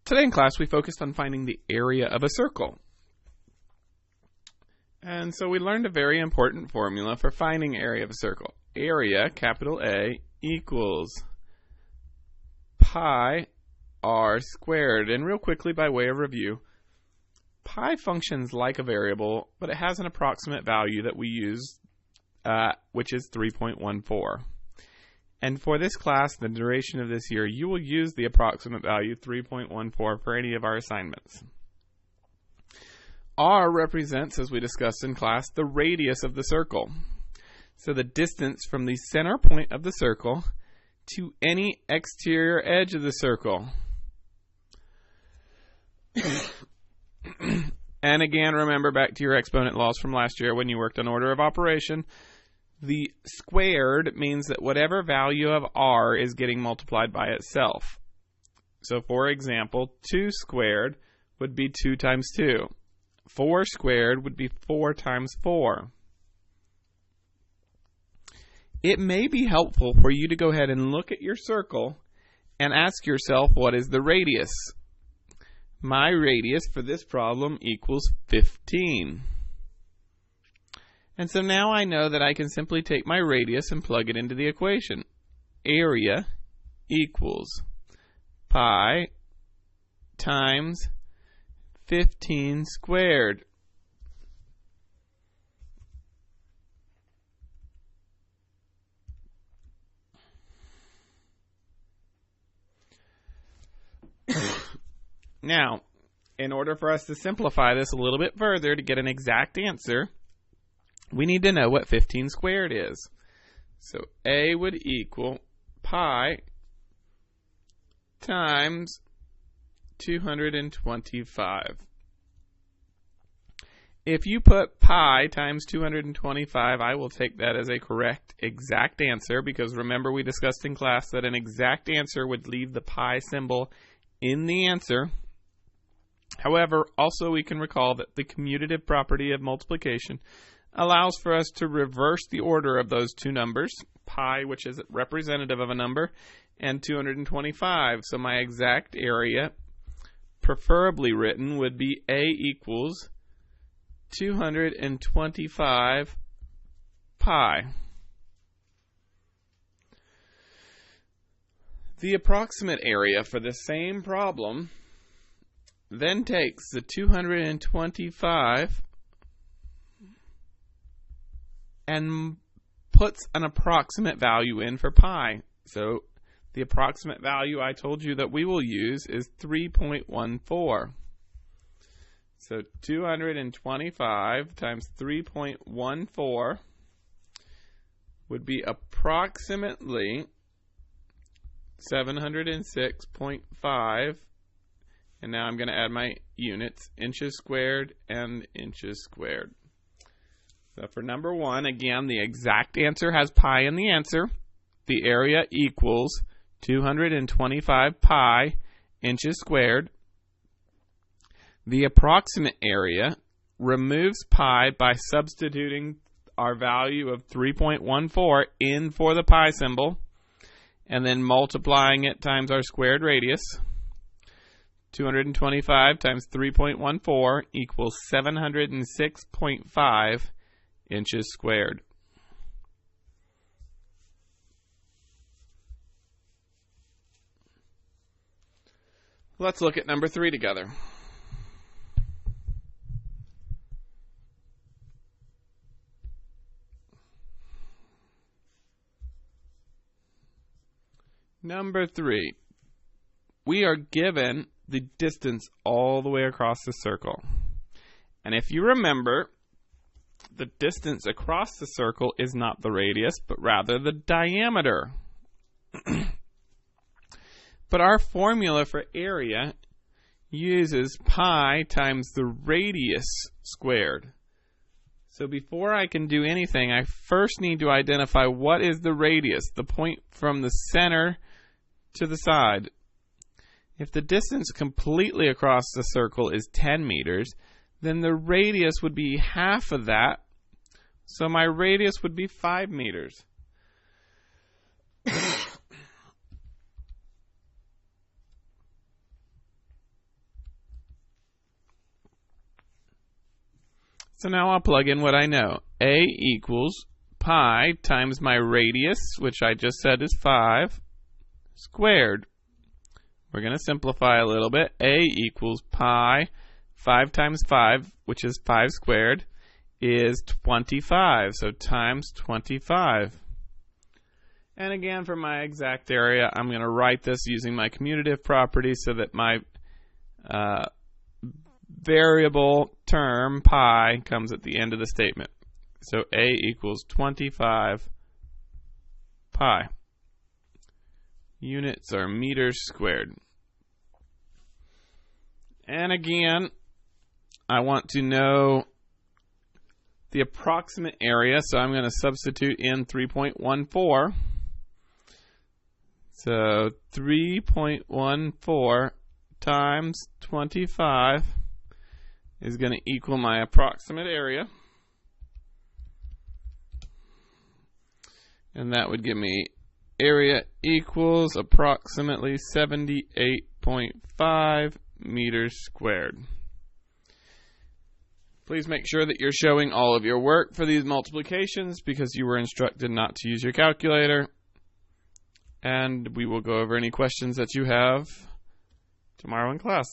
Today in class we focused on finding the area of a circle. And so we learned a very important formula for finding area of a circle. Area, capital A, equals pi r squared. And real quickly, by way of review, pi functions like a variable, but it has an approximate value that we use, which is 3.14. And for this class, the duration of this year, you will use the approximate value 3.14 for any of our assignments. R represents, as we discussed in class, the radius of the circle. So the distance from the center point of the circle to any exterior edge of the circle. And again, remember back to your exponent laws from last year when you worked on order of operation. The squared means that whatever value of r is getting multiplied by itself. So for example, 2 squared would be 2 times 2. 4 squared would be 4 times 4. It may be helpful for you to go ahead and look at your circle and ask yourself, what is the radius? My radius for this problem equals 15. And so now I know that I can simply take my radius and plug it into the equation. Area equals pi times 15 squared. Now, in order for us to simplify this a little bit further to get an exact answer, we need to know what 15 squared is. So A would equal pi times 225. If you put pi times 225, I will take that as a correct exact answer, because remember we discussed in class that an exact answer would leave the pi symbol in the answer. However, also we can recall that the commutative property of multiplication allows for us to reverse the order of those two numbers, pi, which is representative of a number, and 225. So my exact area, preferably written, would be A equals 225 pi. The approximate area for the same problem then takes the 225 and puts an approximate value in for pi. So the approximate value I told you that we will use is 3.14. So 225 times 3.14 would be approximately 706.5. And now I'm going to add my units, inches squared and inches squared. So for number 1, again, the exact answer has pi in the answer. The area equals 225 pi inches squared. The approximate area removes pi by substituting our value of 3.14 in for the pi symbol, and then multiplying it times our squared radius. 225 times 3.14 equals 706.5 inches squared. Let's look at number 3 together. Number 3, we are given the distance all the way across the circle. And if you remember, the distance across the circle is not the radius, but rather the diameter. But our formula for area uses pi times the radius squared. So before I can do anything, I first need to identify what is the radius, the point from the center to the side. If the distance completely across the circle is 10 meters, then the radius would be half of that. So my radius would be 5 meters. So now I'll plug in what I know. A equals pi times my radius, which I just said is 5, squared. We're going to simplify a little bit. A equals pi, 5 times 5, which is 5 squared, is 25. So times 25. And again, for my exact area, I'm going to write this using my commutative property so that my variable term, pi, comes at the end of the statement. So A equals 25 pi. Units are meters squared. And again, I want to know the approximate area, so I'm going to substitute in 3.14. So 3.14 times 25 is going to equal my approximate area. And that would give me area equals approximately 78.5 meters squared. Please make sure that you're showing all of your work for these multiplications because you were instructed not to use your calculator. And we will go over any questions that you have tomorrow in class.